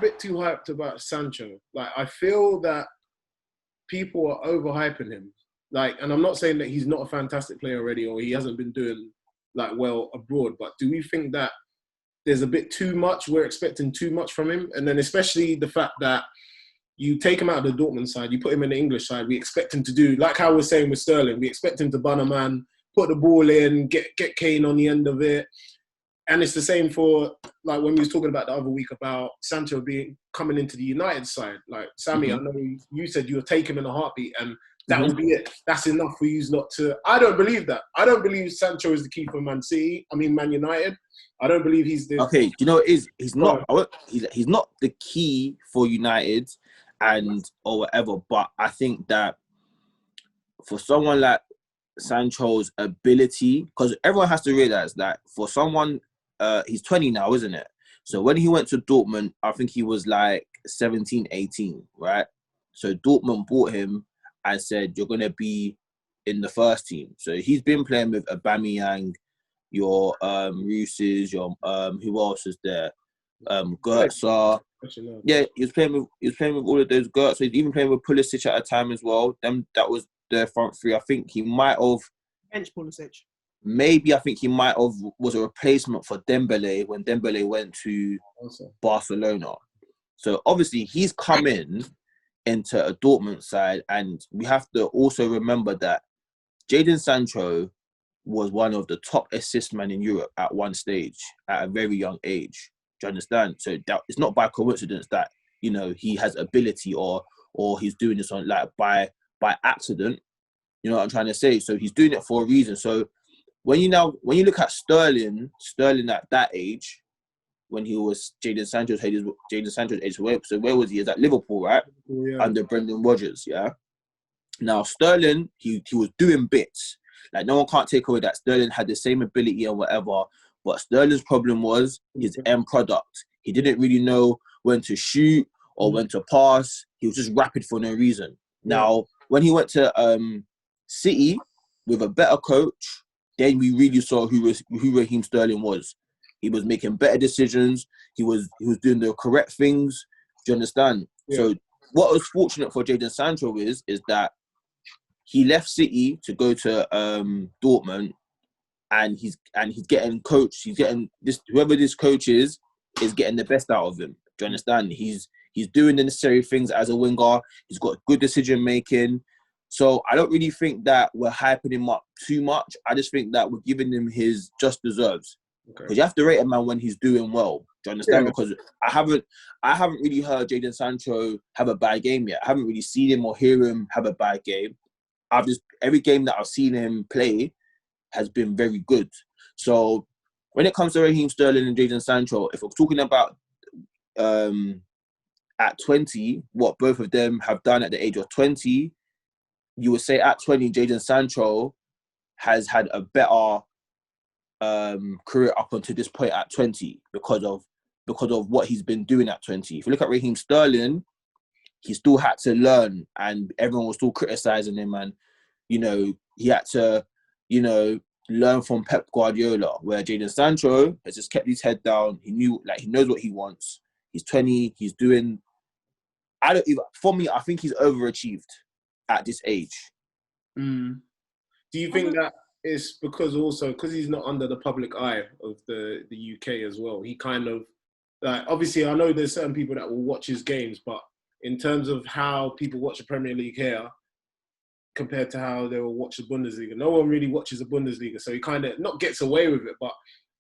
bit too hyped about Sancho. Like, I feel that people are overhyping him. Like, and I'm not saying that he's not a fantastic player already or he hasn't been doing like well abroad, but do we think that there's a bit too much? We're expecting too much from him, and then especially the fact that you take him out of the Dortmund side, you put him in the English side. We expect him to do like how we're saying with Sterling. We expect him to bun a man, put the ball in, get Kane on the end of it. And it's the same for, like, when we was talking about the other week about Sancho coming into the United side. Like, Sammy, I know you said you would take him in a heartbeat and that will be it. That's enough for you not to... I don't believe that. I don't believe Sancho is the key for Man United. I don't believe he's the... Okay, you know what it is? He's not the key for United or whatever, but I think that for someone like Sancho's ability, because everyone has to realise that for someone... he's 20 now, isn't it? So when he went to Dortmund, I think he was like 17, 18, right? So Dortmund bought him and said, you're going to be in the first team. So he's been playing with Aubameyang, your Rooses, your who else is there? Gertzer. Yeah, he was playing with all of those Gertz. So he's even playing with Pulisic at a time as well. That was their front three. I think he might have bench Pulisic. Maybe I think he might have was a replacement for Dembele when Dembele went to Barcelona. So obviously he's come into a Dortmund side, and we have to also remember that Jadon Sancho was one of the top assist men in Europe at one stage at a very young age. Do you understand? So that it's not by coincidence that, you know, he has ability or he's doing this on like by accident. You know what I'm trying to say? So he's doing it for a reason. So when you look at Sterling at that age, when he was Jadon Sancho's age, so where was he? He was at Liverpool, right? Yeah. Under Brendan Rodgers, yeah? Now, Sterling, he was doing bits. Like, no one can't take away that Sterling had the same ability and whatever, but Sterling's problem was his end product. He didn't really know when to shoot or when to pass. He was just rapid for no reason. Now, when he went to City with a better coach, then we really saw who Raheem Sterling was. He was making better decisions. He was doing the correct things. Do you understand? Yeah. So what was fortunate for Jadon Sancho is that he left City to go to Dortmund, and he's getting coached. He's getting whoever this coach is getting the best out of him. Do you understand? He's doing the necessary things as a winger. He's got good decision making. So I don't really think that we're hyping him up too much. I just think that we're giving him his just deserves. Because you have to rate a man when he's doing well. Do you understand? Yeah. Because I haven't really heard Jadon Sancho have a bad game yet. I haven't really seen him or hear him have a bad game. Every game that I've seen him play has been very good. So when it comes to Raheem Sterling and Jadon Sancho, if we're talking about at 20, what both of them have done at the age of 20, you would say at 20, Jadon Sancho has had a better career up until this point at 20 because of what he's been doing at 20. If you look at Raheem Sterling, he still had to learn, and everyone was still criticizing him, and you know he had to learn from Pep Guardiola. Where Jadon Sancho has just kept his head down. He knows what he wants. He's 20. He's doing. For me, I think he's overachieved at this age. Do you think that it's because he's not under the public eye of the UK as well? He kind of, like, obviously I know there's certain people that will watch his games, but in terms of how people watch the Premier League here compared to how they will watch the Bundesliga, no one really watches the Bundesliga, so he kind of not gets away with it, but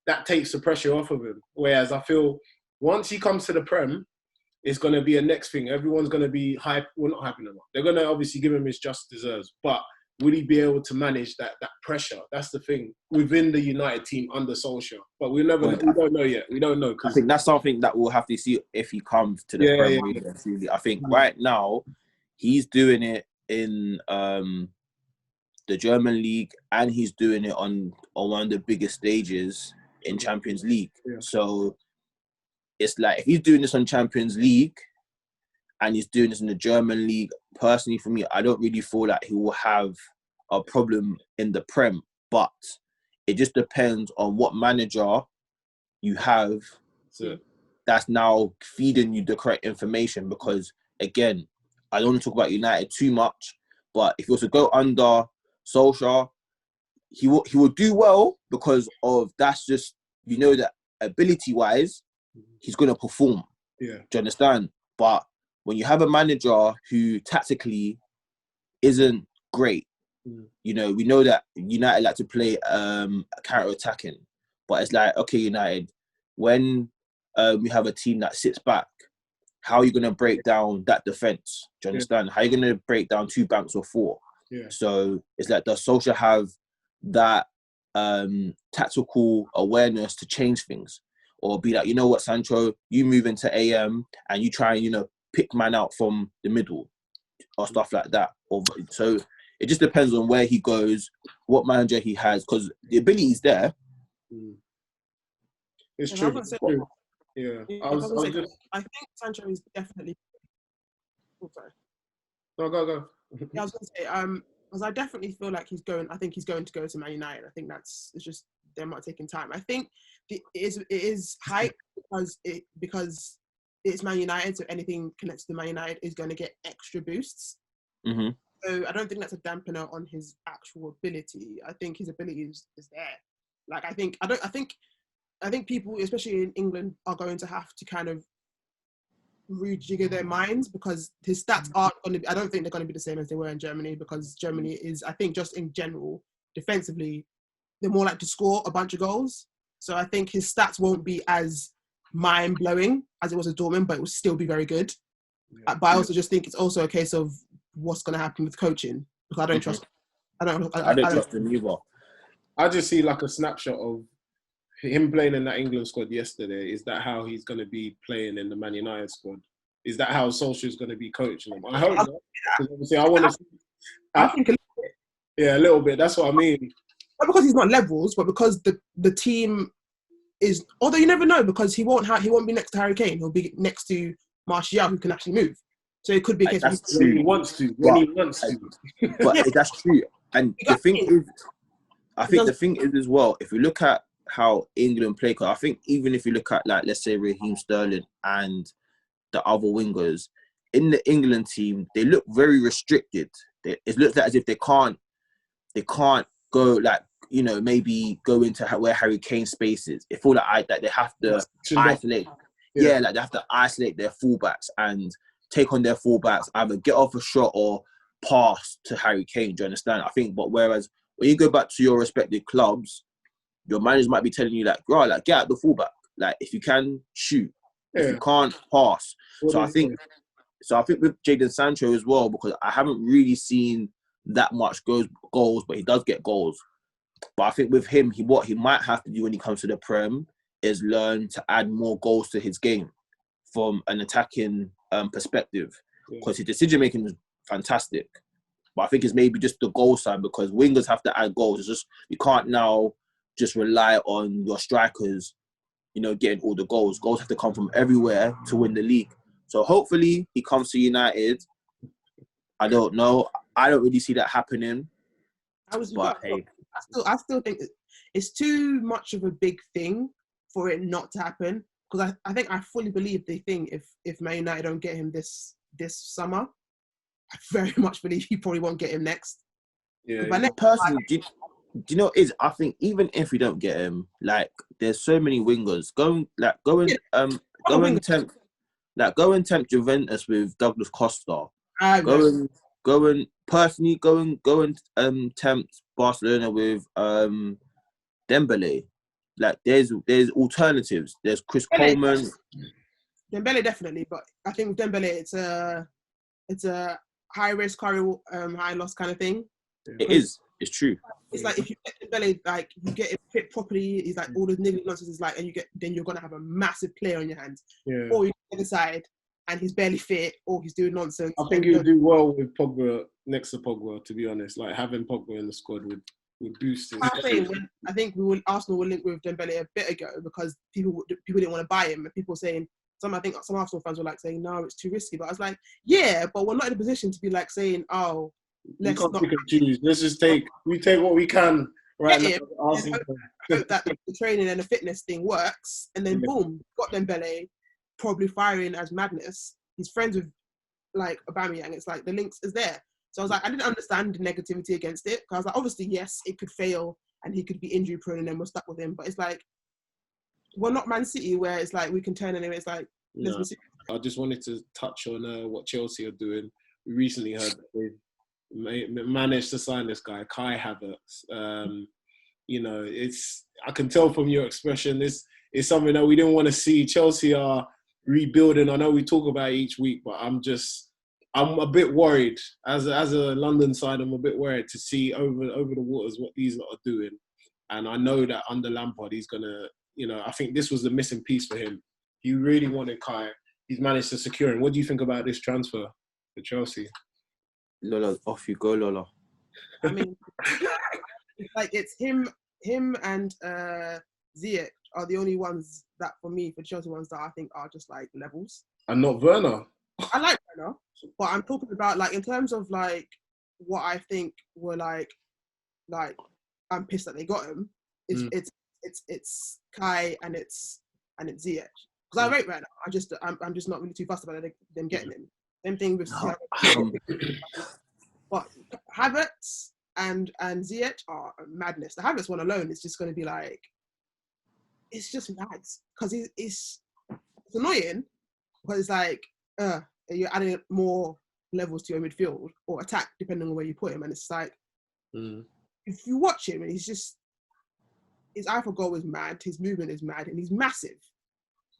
that takes the pressure off of him. Whereas I feel once he comes to the Prem, it's going to be a next thing. Everyone's going to be not hyping him up. They're going to obviously give him his just deserves, but will he be able to manage that pressure? That's the thing within the United team under Solskjaer. But we don't know yet. We don't know. I think that's something that we'll have to see if he comes to the Premier League. I think right now he's doing it in the German league, and he's doing it on one of the biggest stages in Champions League. Yeah. So it's like if he's doing this on Champions League and he's doing this in the German league, personally for me, I don't really feel like he will have a problem in the Prem. But it just depends on what manager you have that's now feeding you the correct information. Because again, I don't want to talk about United too much, but if he was to go under Solskjaer, he will do well because of that's just, you know, that ability wise, he's gonna perform. Yeah. Do you understand? But when you have a manager who tactically isn't great, you know, we know that United like to play counter-attacking, but it's like, okay, United, when we have a team that sits back, how are you going to break down that defence? Do you understand? How are you going to break down 2 banks or 4? Yeah. So it's like, does Solskjaer have that tactical awareness to change things? Or be like, you know what, Sancho, you move into AM and you try and, you know, pick man out from the middle or stuff like that. So it just depends on where he goes, what manager he has, because the ability is there. It's true. Yeah. I think Sancho is definitely. Oh, sorry. No, go. Yeah, I was going to say, because I definitely feel like he's going. I think he's going to go to Man United. I think it's just them not taking time. I think it is hype because it's Man United, so anything connected to Man United is going to get extra boosts. Mm-hmm. So I don't think that's a dampener on his actual ability. I think his ability is there. Like I think people, especially in England, are going to have to kind of rejigger their minds because his stats aren't going to be, I don't think they're going to be the same as they were in Germany, because Germany is, I think, just in general, defensively, they're more like to score a bunch of goals. So I think his stats won't be as mind-blowing as it was at Dortmund, but it will still be very good. Yeah. But I also just think it's also a case of what's going to happen with coaching, because I don't trust. I don't trust him either. I just see like a snapshot of him playing in that England squad yesterday. Is that how he's going to be playing in the Man United squad? Is that how Solskjaer's going to be coaching them? I hope not. Obviously, I want to. I think a little bit. Yeah, a little bit. That's what I mean. Not because he's not levels, but because the team is. Although you never know, because he won't be next to Harry Kane. He'll be next to Martial, who can actually move. So it could be a case that's of true. He wants to. When he wants to. But yeah, that's true. And the thing is, I think the thing is as well, if you look at how England play, because I think even if you look at, like, let's say Raheem Sterling and the other wingers in the England team, they look very restricted. It looks like as if they can't go, like, you know, maybe go into where Harry Kane's space is. It feels like that they have to isolate. Yeah, like they have to isolate their fullbacks and take on their fullbacks, either get off a shot or pass to Harry Kane. Do you understand? I think, but whereas when you go back to your respective clubs, your managers might be telling you, like, right, like, get out the fullback. Like, if you can, shoot. If you can't, pass. So I think with Jadon Sancho as well, because I haven't really seen that much goals, but he does get goals. But I think with him, what he might have to do when he comes to the Prem is learn to add more goals to his game from an attacking perspective, because his decision making is fantastic. But I think it's maybe just the goal side, because wingers have to add goals. It's just, you can't now just rely on your strikers, you know, getting all the goals. Goals have to come from everywhere to win the league. So hopefully he comes to United. I don't know. I don't really see that happening. I still think it's too much of a big thing for it not to happen. Because I think I fully believe they think if Man United don't get him this summer, I very much believe he probably won't get him next. Yeah. Personally, do you know what it is? I think even if we don't get him, like, there's so many wingers. Go and tempt Juventus with Douglas Costa. Go and tempt Barcelona with Dembele. Like, there's alternatives. There's Chris Coleman. Dembele definitely, but I think with Dembele it's a high risk, high loss kind of thing. It is. It's true. It's like if you get Dembele, like, you get it fit properly, it's like all the niggly nonsense is like, and then you're gonna have a massive player on your hands. Yeah. Or you get the side and he's barely fit, or he's doing nonsense. I think he would do well with Pogba next to Pogba, to be honest. Like, having Pogba in the squad would boost his. I think Arsenal will link with Dembele a bit ago because people didn't want to buy him, and people saying some Arsenal fans were like saying, no, it's too risky. But I was like, yeah, but we're not in a position to be like saying, oh, let's not pick and choose. Let's just take what we can right now. Hope that the training and the fitness thing works, and then boom, got Dembele. probably firing as madness. He's friends with like Aubameyang. It's like the links is there. So I was like, I didn't understand the negativity against it. Because I was like, obviously, yes, it could fail and he could be injury prone and then we're stuck with him. But it's like, we're not Man City where it's like we can turn and it's like, let's be serious. I just wanted to touch on what Chelsea are doing. We recently heard that they've managed to sign this guy, Kai Havertz. You know, I can tell from your expression, this is something that we didn't want to see. Chelsea are rebuilding. I know we talk about it each week, but I'm a bit worried. As a London side, I'm a bit worried to see over the waters what these lot are doing. And I know that under Lampard, he's going to, you know, I think this was the missing piece for him. He really wanted Kai. He's managed to secure him. What do you think about this transfer to Chelsea? Lola, off you go, Lola. I mean, it's him and Ziyech are the only ones that, for me, for Chelsea ones that I think are just like levels. And not Werner. I like Werner, but I'm talking about like in terms of like what I think were like I'm pissed that they got him. It's Kai and it's Ziyech. Because I rate Werner. I'm just not really too fussed about them getting him. Same thing with but Havertz and Ziyech are madness. The Havertz one alone is just going to be like, it's just mad because it's annoying because it's like you're adding more levels to your midfield or attack depending on where you put him, and it's like if you watch him and his eye for goal is mad, his movement is mad, and he's massive.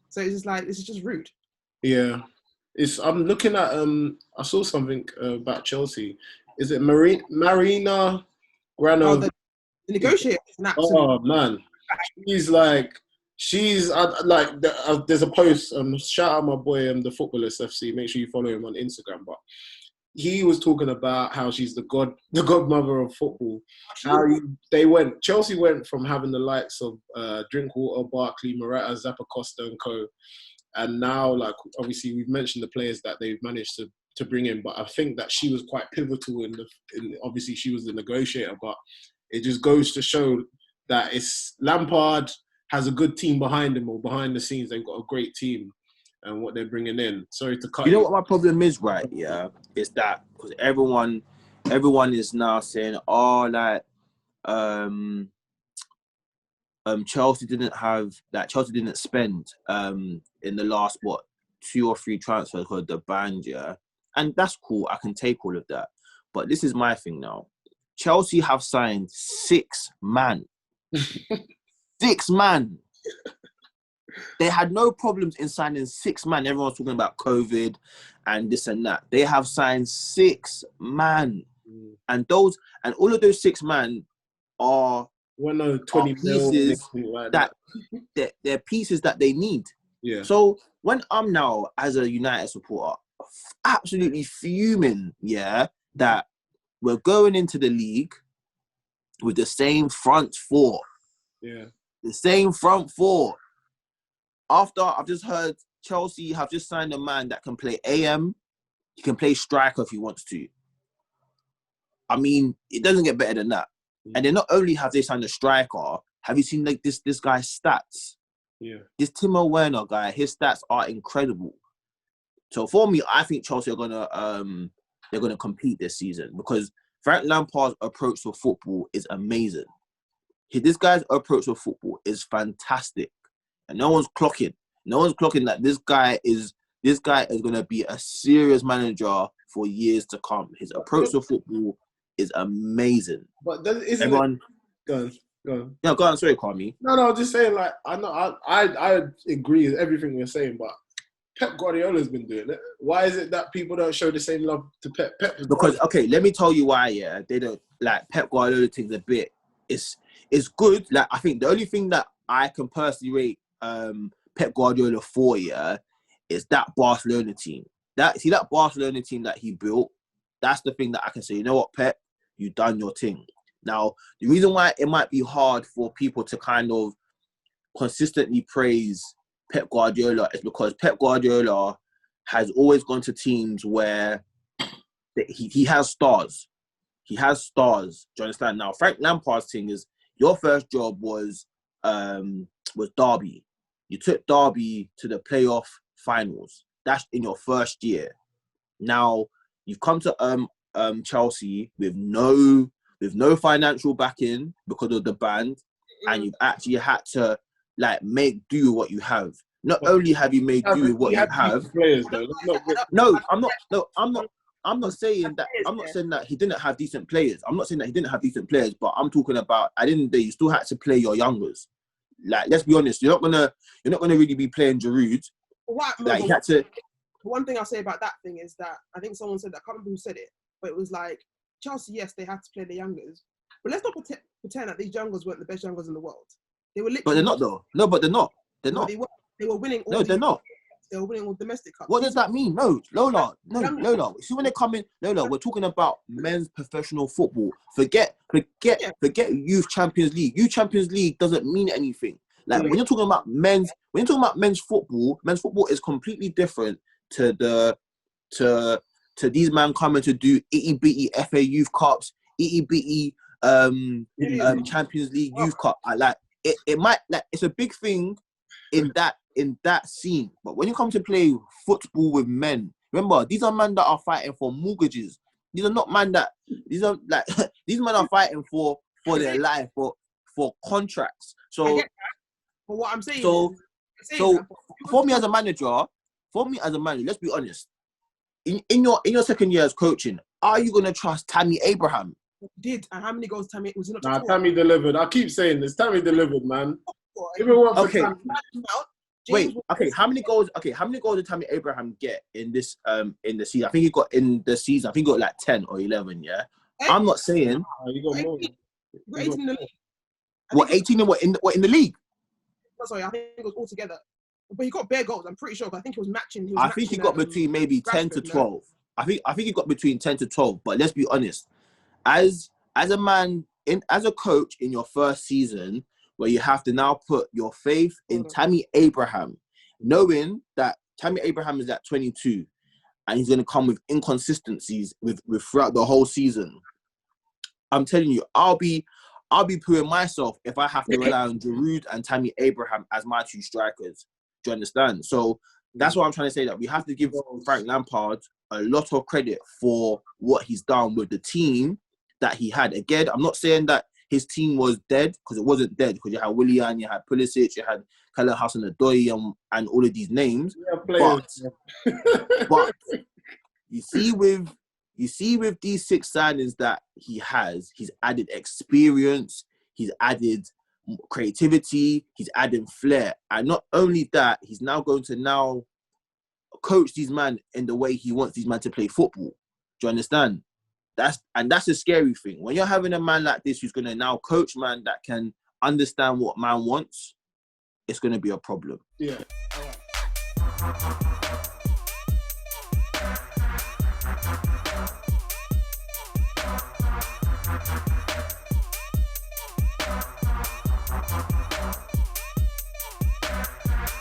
So it's just like, this is just rude. Yeah. I'm looking at, I saw something about Chelsea. Is it Marina Grano? Oh, the negotiator is an absolute... Oh, man. There's a post, shout out my boy, the Footballers FC. Make sure you follow him on Instagram. But he was talking about how she's the godmother of football. Chelsea went from having the likes of Drinkwater, Barkley, Morata, Zappacosta and co. And now, like, obviously we've mentioned the players that they've managed to bring in, but I think that she was quite pivotal in obviously she was the negotiator, but it just goes to show that it's Lampard has a good team behind him, or behind the scenes they've got a great team and what they're bringing in. Sorry to cut you. You know what my problem is, right? Yeah, is that because everyone is now saying, oh, like, Chelsea didn't spend in the last 2 or 3 transfers for the band, yeah, and that's cool. I can take all of that, but this is my thing now. Chelsea have signed 6 man. 6 man. They had no problems in signing 6 man. Everyone's talking about COVID and this and that. They have signed 6 man, and all of those 6 man are 20 pieces they're pieces that they need. Yeah. So when I'm now, as a United supporter, absolutely fuming, yeah, that we're going into the league with the same front 4. Yeah. The same front 4. After I've just heard Chelsea have just signed a man that can play AM, he can play striker if he wants to. I mean, it doesn't get better than that. And then not only have they signed a striker, have you seen like this guy's stats? Yeah. This Timo Werner guy, his stats are incredible. So for me, I think Chelsea are gonna compete this season because Frank Lampard's approach to football is amazing. This guy's approach to football is fantastic, and no one's clocking that this guy is gonna be a serious manager for years to come. His approach to football is amazing. But isn't everyone? Go on. Yeah, go on. Sorry, Kwame. No, I'm just saying. Like, I know, I agree with everything you're saying, but Pep Guardiola's been doing it. Why is it that people don't show the same love to Pep? Because let me tell you why. Yeah, they don't like Pep Guardiola things a bit. It's good. Like, I think the only thing that I can personally rate Pep Guardiola for, yeah, is that Barcelona team. That Barcelona team that he built. That's the thing that I can say. You know what, Pep? You done your thing. Now, the reason why it might be hard for people to kind of consistently praise Pep Guardiola is because Pep Guardiola has always gone to teams where he has stars. He has stars. Do you understand? Now, Frank Lampard's thing is your first job was Derby. You took Derby to the playoff finals. That's in your first year. Now you've come to Chelsea with no financial backing because of the band, and you've actually had to like make do with what you have. Not only have you made do with what you have. Players, though. No, I'm not. No, I'm not saying that. I'm not saying that he didn't have decent players. I'm not saying that he didn't have decent players, but I'm talking about at the end of the day, you still had to play your youngers. Like, let's be honest, you're not gonna really be playing Giroud. Like, he had to. One thing I'll say about that thing is that I think someone said that. I can't remember who said it, but it was like Chelsea. Yes, they had to play the youngers, but let's not pretend that these youngers weren't the best youngers in the world. They were literally. But they're not though. No, but they're not. They're not. They were winning. No, they're not. They were winning all domestic cups. What does that mean? No, Lola. See, when they come in, Lola, we're talking about men's professional football. Forget youth Champions League. Youth Champions League doesn't mean anything. Like, when you're talking about men's football is completely different to these men coming to do itty bitty FA Youth Cups, itty bitty Champions League Youth Cup. It might, like, it's a big thing in that scene, but when you come to play football with men, remember, these are men that are fighting for mortgages. These are not men that these men are fighting for their life, for contracts. So, but what I'm saying, for me as a manager, let's be honest. In your second year as coaching, are you gonna trust Tammy Abraham? Did, and how many goals Tammy was he not? Nah, Tammy delivered. I keep saying this. Tammy delivered, man. Okay. Wait. Okay. How many goals? Okay. How many goals did Tammy Abraham get in this in the season? I think he got in the season. I think he got like 10 or 11. Yeah. I'm not saying. You got more. 18 in the league. What 18 and what in the league? Oh, sorry, I think it was all together. But he got bare goals. I'm pretty sure. I think he was matching. I think he got between maybe 10 to 12. I think he got between 10 to 12. But let's be honest. As a man, as a coach in your first season, where you have to now put your faith in Tammy Abraham, knowing that Tammy Abraham is at 22 and he's going to come with inconsistencies with throughout the whole season. I'm telling you, I'll be pooing myself if I have to rely on Giroud and Tammy Abraham as my two strikers. Do you understand? So that's what I'm trying to say, that we have to give Frank Lampard a lot of credit for what he's done with the team that he had. Again, I'm not saying that his team was dead, because it wasn't dead, because you had Willian, you had Pulisic, you had Callum Hudson-Odoi and all of these names. But you see with these 6 signings that he's added experience, he's added creativity, he's adding flair. And not only that, he's now going to coach these men in the way he wants these men to play football. Do you understand? That's a scary thing. When you're having a man like this who's going to now coach man that can understand what man wants, it's going to be a problem. Yeah. All right.